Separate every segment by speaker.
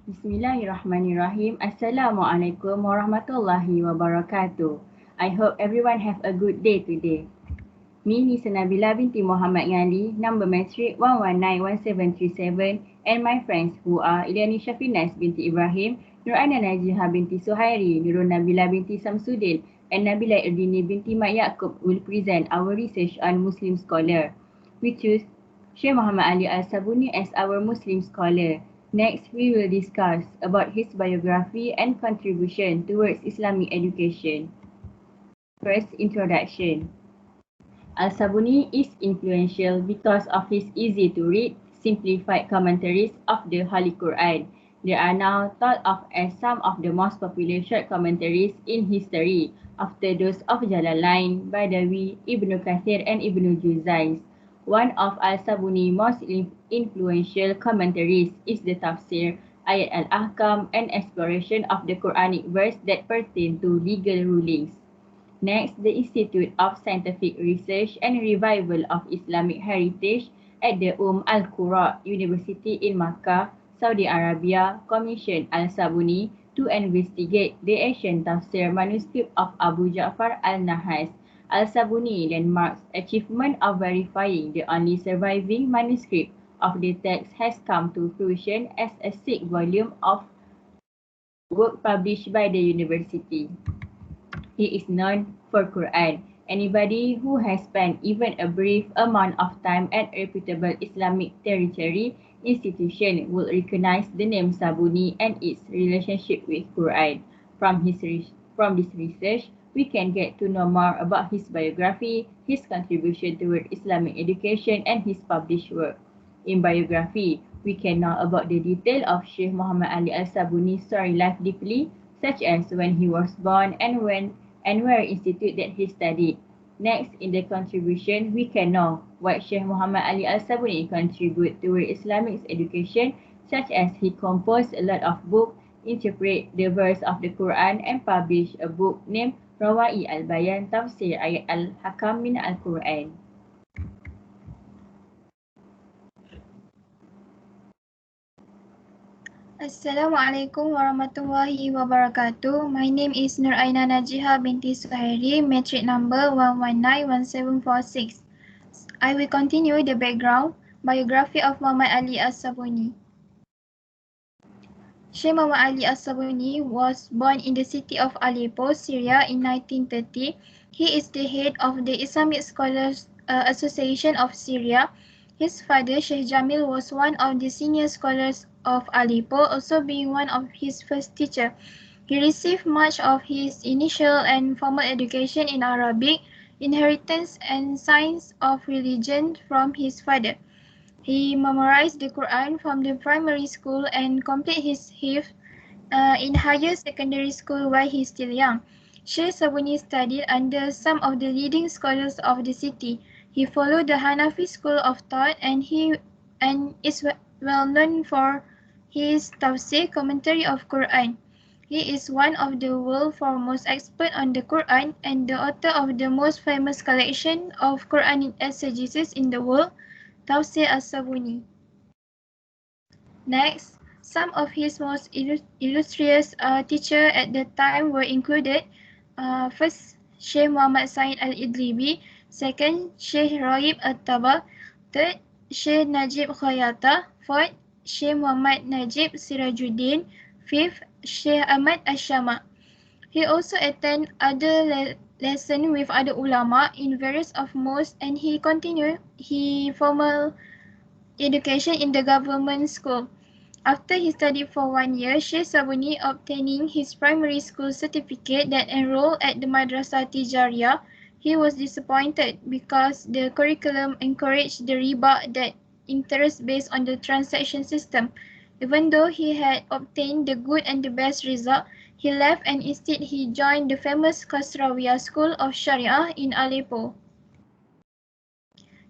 Speaker 1: Bismillahirrahmanirrahim. Assalamualaikum warahmatullahi wabarakatuh. I hope everyone have a good day today. Me Nisa Nabila binti Muhammad Ngali, number matric 1191737, and my friends who are Iliani Syafinas binti Ibrahim, Nur Aina Najiha binti Suhairi, Nurul Nabila binti Samsudin, and Nabila Irdini binti Mat Yaakob will present our research on Muslim scholar. We choose Syekh Muhammad Ali Al-Sabuni as our Muslim scholar. Next, we will discuss about his biography and contribution towards Islamic education. First, introduction. Al-Sabuni is influential because of his easy-to-read, simplified commentaries of the Holy Quran. They are now thought of as some of the most popular short commentaries in history, after those of Jalalain, Badawi, Ibn Kathir and Ibn Juzais. One of Al-Sabuni's most influential commentaries is the Tafsir, Ayat al-Ahkam, and exploration of the Quranic verse that pertain to legal rulings. Next, the Institute of Scientific Research and Revival of Islamic Heritage at the Al-Qura University in Makkah, Saudi Arabia, commissioned Al-Sabuni to investigate the ancient tafsir manuscript of Abu Ja'far al-Nahas. Al-Sabuni landmark's achievement of verifying the only surviving manuscript of the text has come to fruition as a 6-volume of work published by the university. He is known for Quran. Anybody who has spent even a brief amount of time at a reputable Islamic tertiary institution will recognize the name Sabuni and its relationship with Quran. From this research, we can get to know more about his biography, his contribution toward Islamic education, and his published work. In biography, we can know about the detail of Syekh Muhammad Ali Al-Sabuni's story life deeply, such as when he was born and where institute that he studied. Next, in the contribution, we can know what Syekh Muhammad Ali Al-Sabuni contribute toward Islamic education, such as he composed a lot of books, interpret the verse of the Quran, and published a book named Rawai Al-Bayan Tafsir Ayat Al-Hakam min Al-Quran.
Speaker 2: Assalamualaikum warahmatullahi wabarakatuh. My name is Nur Aina Najiha binti Suhairi, metric number 1191746. I will continue the background biography of Muhammad Ali As-Sabuni. Syekh Muhammad Ali As-Sabuni was born in the city of Aleppo, Syria in 1930. He is the head of the Islamic Scholars Association of Syria. His father, Sheikh Jamil, was one of the senior scholars of Aleppo, also being one of his first teachers. He received much of his initial and formal education in Arabic, inheritance and science of religion from his father. He memorized the Quran from the primary school and completed his hifz in higher secondary school while he is still young. Sheikh Sabuni studied under some of the leading scholars of the city. He followed the Hanafi school of thought and is well known for his tafsir commentary of Quran. He is one of the world's foremost experts on the Quran and the author of the most famous collection of Quranic exegesis in the world, Tafsir As-Sabuni. Next, some of his most illustrious teachers at the time were included. First, Sheikh Muhammad Said Al-Idlibi. Second, Sheikh Raib At-Taba. Third, Sheikh Najib Khayata. Fourth, Sheikh Muhammad Najib Sirajuddin. Fifth, Sheikh Ahmad Ash-Shama. He also attended other lessons with other ulama in various of mosques, and he continued his formal education in the government school. After he studied for 1 year, Sheikh Sabuni obtaining his primary school certificate that enrolled at the Madrasah Tijariyah, he was disappointed because the curriculum encouraged the riba, that interest based on the transaction system. Even though he had obtained the good and the best result, he left and instead he joined the famous Kasrawiyah School of Sharia in Aleppo.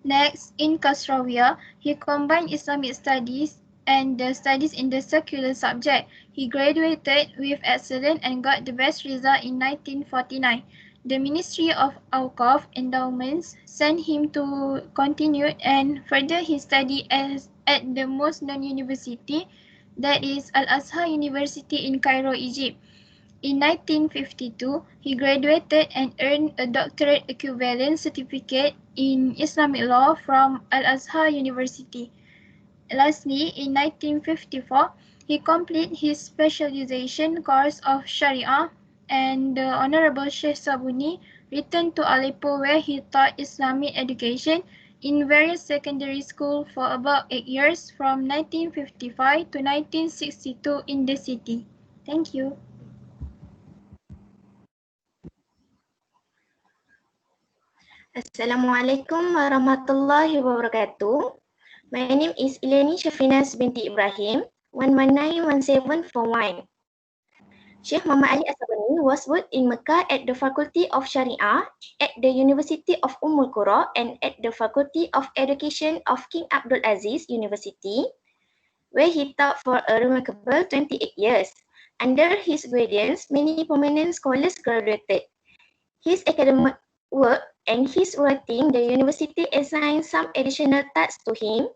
Speaker 2: Next, in Kasrawiyah, he combined Islamic studies and the studies in the secular subject. He graduated with excellence and got the best result in 1949. The Ministry of Awqaf Endowments sent him to continue and further his study at the most known university, that is Al-Azhar University in Cairo, Egypt. In 1952, he graduated and earned a doctorate equivalent certificate in Islamic law from Al-Azhar University. Lastly, in 1954, he completed his specialization course of Sharia, and the Honorable Sheikh Sabuni returned to Aleppo where he taught Islamic education in various secondary schools for about 8 years from 1955 to 1962 in the city. Thank you.
Speaker 3: Assalamualaikum warahmatullahi wabarakatuh. My name is Ilani Shafinas binti Ibrahim, 1191741. Sheikh Muhammad Ali As-Sabuni was born in Mecca at the Faculty of Sharia, at the University of Ummul Qura, and at the Faculty of Education of King Abdul Aziz University, where he taught for a remarkable 28 years. Under his guidance, many prominent scholars graduated. His academic work and his writing, the university assigned some additional tasks to him.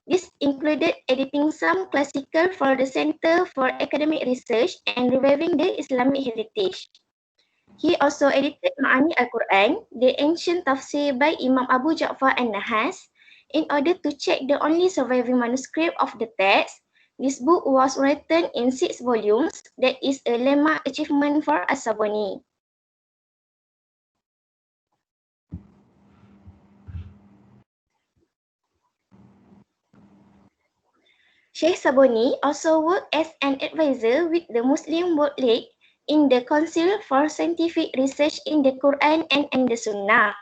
Speaker 3: This included editing some classical for the Center for Academic Research and reviving the Islamic heritage. He also edited Ma'ani Al-Quran, the ancient tafsir by Imam Abu Ja'far An-Nahas, in order to check the only surviving manuscript of the text. This book was written in 6 volumes. That is a landmark achievement for As-Sabuni. Sheikh Sabuni also worked as an advisor with the Muslim World League in the Council for Scientific Research in the Quran and the Sunnah.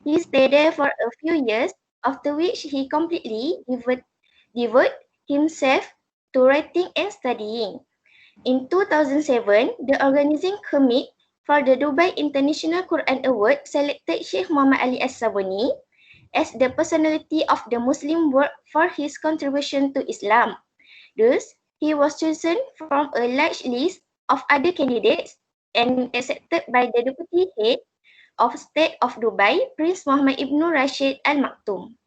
Speaker 3: He stayed there for a few years, after which he completely devoted himself to writing and studying. In 2007, the organizing committee for the Dubai International Quran Award selected Sheikh Muhammad Ali As-Sabuni as the personality of the Muslim world for his contribution to Islam. Thus, he was chosen from a large list of other candidates and accepted by the Deputy Head of State of Dubai, Prince Mohammed Ibn Rashid Al Maktoum.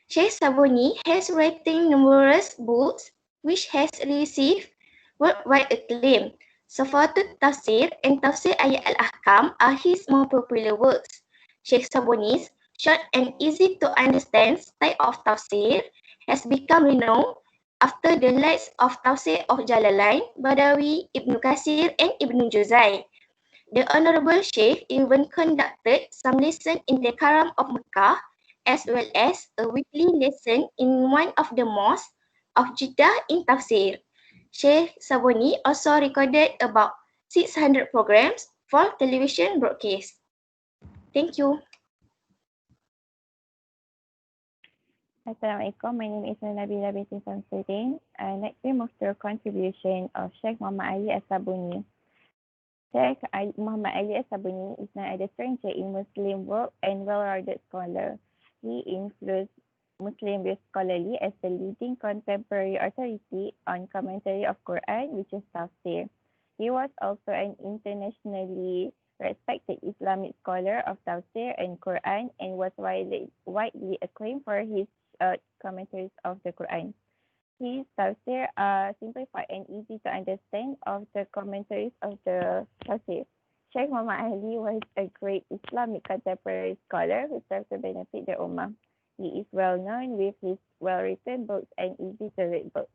Speaker 3: Sheikh Sabuni has written numerous books which has received worldwide acclaim. Safatul Tafsir and Tafsir Ayat Al-Ahkam are his more popular works. Sheikh Sabuni's short and easy to understand style of tafsir has become renowned after the likes of Tafsir of Jalalain, Badawi, Ibn Kasir and Ibn Juzai. The Honorable Sheikh even conducted some lessons in the Karam of Mecca, as well as a weekly lesson in one of the mosques of Jeddah in Tafsir. Sheikh Sabuni also recorded about 600 programs for television broadcast. Thank you.
Speaker 4: Assalamualaikum. My name is Nabila binti Samsudin. Next we move to a contribution of Sheikh Muhammad Ali As-Sabuni. Sheikh Muhammad Ali As-Sabuni is not a stranger in Muslim world and well-regarded scholar. He influenced Muslim scholarly as the leading contemporary authority on commentary of Quran, which is tafsir. He was also an internationally respected Islamic scholar of tafsir and Quran and was widely acclaimed for his commentaries of the Quran. His tafsir are simplified and easy to understand of the commentaries of the tafsir. Sheikh Muhammad Ali was a great Islamic contemporary scholar who served to benefit the Ummah. He is well known with his well-written books and easy to read books.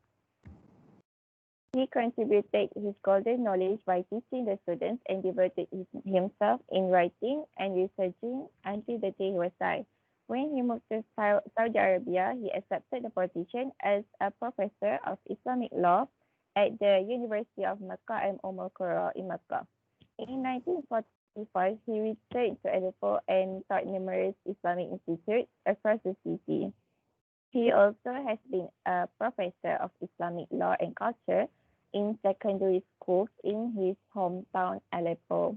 Speaker 4: He contributed his golden knowledge by teaching the students and devoted himself in writing and researching until the day he was died. When he moved to Saudi Arabia, he accepted the position as a professor of Islamic law at the University of Mecca and Ummul Qura in Mecca. In 1945, he returned to Aleppo and taught numerous Islamic institutes across the city. He also has been a professor of Islamic law and culture in secondary schools in his hometown Aleppo.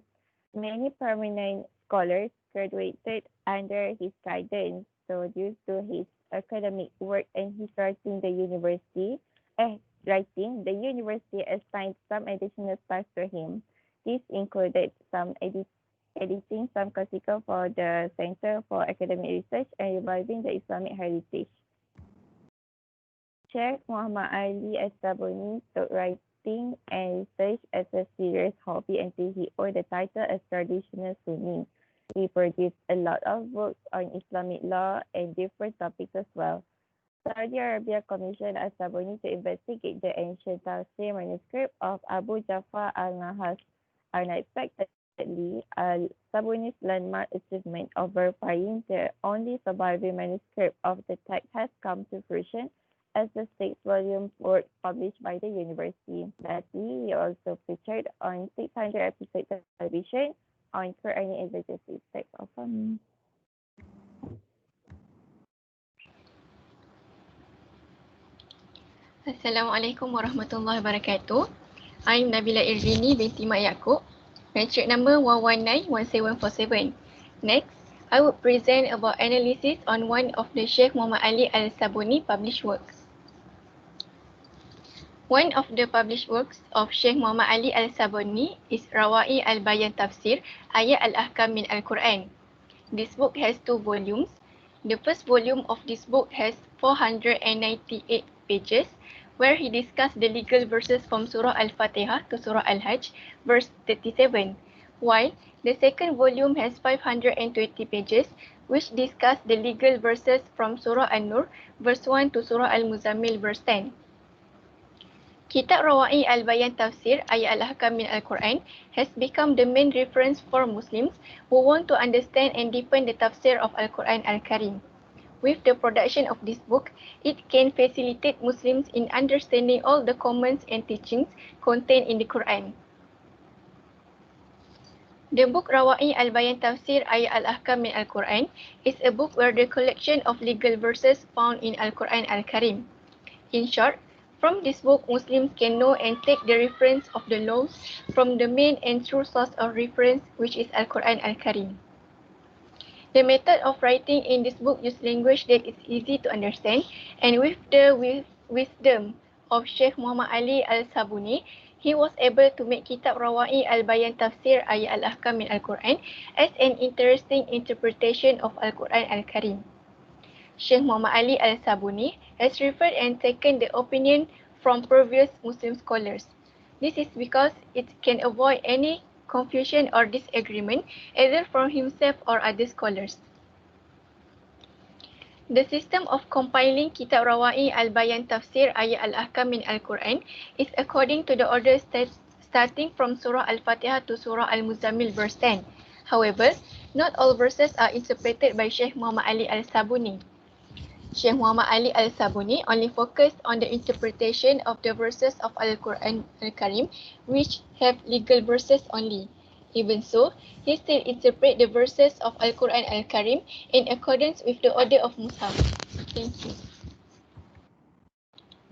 Speaker 4: Many prominent scholars graduated under his guidance, so due to his academic work and his writing, the university assigned some additional tasks to him. This included some editing some classical for the Center for Academic Research and reviving the Islamic heritage. Sheikh Muhammad Ali As-Sabuni took writing and research as a serious hobby until he earned the title as traditional Sunni. He produced a lot of books on Islamic law and different topics as well. Saudi Arabia commissioned As-Sabuni to investigate the ancient Tafsir manuscript of Abu Ja'far al-Nahas. Unexpectedly, Al-Sabuni's landmark achievement of verifying the only surviving manuscript of the text has come to fruition as the 6-volume work published by the university. Lastly, he also featured on 600 episode television on Quranic exegesis. That's all from me.
Speaker 5: Assalamualaikum warahmatullahi wabarakatuh. I'm Nabila Irzini binti Mak Yaakob, matric number 1191747. Next, I would present about analysis on one of the Sheikh Muhammad Ali Al-Sabuni published works. One of the published works of Sheikh Muhammad Ali Al-Sabuni is Rawa'i Al-Bayan Tafsir Ayat Al-Ahkam min Al-Quran. This book has 2 volumes. The first volume of this book has 498 pages, where he discussed the legal verses from Surah Al-Fatihah to Surah Al-Hajj, verse 37, while the second volume has 520 pages, which discuss the legal verses from Surah An-Nur, verse 1 to Surah Al-Muzammil, verse 10. Kitab Rawa'i Al-Bayan Tafsir Ayat Al-Ahkam min Al-Quran has become the main reference for Muslims who want to understand and deepen the tafsir of Al-Quran Al-Karim. With the production of this book, it can facilitate Muslims in understanding all the comments and teachings contained in the Quran. The book Rawa'i Al-Bayan Tafsir Ayat Al-Ahkam min Al-Quran is a book where the collection of legal verses found in Al-Quran Al-Karim. In short, from this book, Muslims can know and take the reference of the laws from the main and true source of reference, which is Al-Quran Al-Karim. The method of writing in this book uses language that is easy to understand, and with the wisdom of Sheikh Muhammad Ali Al-Sabuni, he was able to make Kitab Rawa'i Al-Bayan Tafsir Ayat Al-Ahkam min Al-Quran as an interesting interpretation of Al-Quran Al-Karim. Sheikh Muhammad Ali Al-Sabuni has referred and taken the opinion from previous Muslim scholars. This is because it can avoid any confusion or disagreement either from himself or other scholars. The system of compiling Kitab Rawa'i Al-Bayan Tafsir Ayat Al-Ahkam min Al-Quran is according to the order starting from Surah Al-Fatihah to Surah Al-Muzammil, verse 10. However, not all verses are interpreted by Sheikh Muhammad Ali Al-Sabuni. Sheikh Muhammad Ali Al-Sabuni only focused on the interpretation of the verses of Al-Quran Al-Karim, which have legal verses only. Even so, he still interprets the verses of Al-Quran Al-Karim in accordance with the order of Mus'haf. Thank you.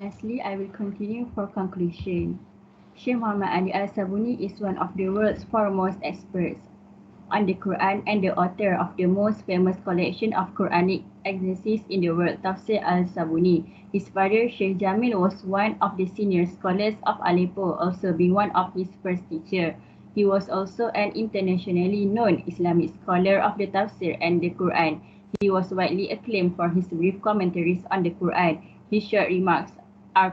Speaker 1: Lastly, I will continue for conclusion. Sheikh Muhammad Ali Al-Sabuni is one of the world's foremost experts on the Quran and the author of the most famous collection of Quranic exegesis in the world, Tafsir Al-Sabuni. His father, Sheikh Jamil, was one of the senior scholars of Aleppo, also being one of his first teachers. He was also an internationally known Islamic scholar of the Tafsir and the Quran. He was widely acclaimed for his brief commentaries on the Quran. His short remarks are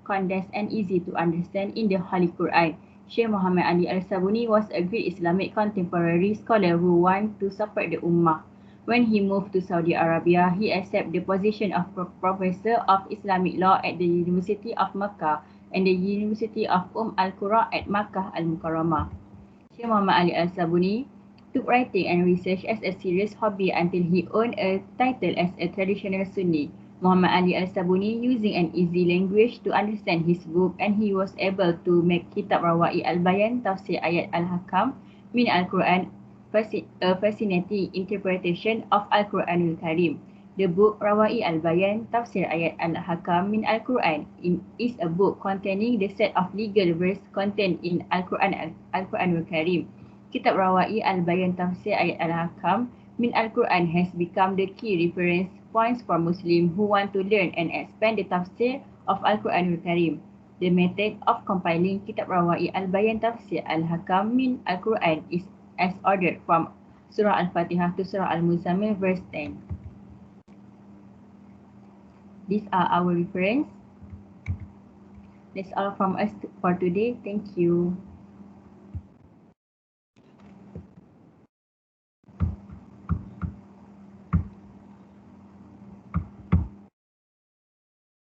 Speaker 1: condensed and easy to understand in the Holy Quran. Sheikh Muhammad Ali Al-Sabuni was a great Islamic contemporary scholar who wanted to support the Ummah. When he moved to Saudi Arabia, he accepted the position of Professor of Islamic Law at the University of Makkah and the University of Al-Qura at Makkah Al-Mukarramah. Sheikh Muhammad Ali Al-Sabuni took writing and research as a serious hobby until he earned a title as a traditional Sunni. Muhammad Ali Al-Sabuni using an easy language to understand his book, and he was able to make Kitab Rawa'i Al-Bayan Tafsir Ayat Al-Ahkam min Al-Quran a fascinating interpretation of Al-Quranul Karim. The book Rawa'i Al-Bayan Tafsir Ayat Al-Ahkam min Al-Quran is a book containing the set of legal verses contained in Al-Quranul Karim. Kitab Rawa'i Al-Bayan Tafsir Ayat Al-Ahkam min Al-Quran has become the key reference points for Muslims who want to learn and expand the tafsir of Al-Quranul Karim. The method of compiling Kitab Rawa'i Al-Bayan Tafsir Al-Ahkam min Al-Quran is as ordered from Surah Al-Fatihah to Surah Al-Muzammil verse 10. These are our reference. That's all from us for today. Thank you.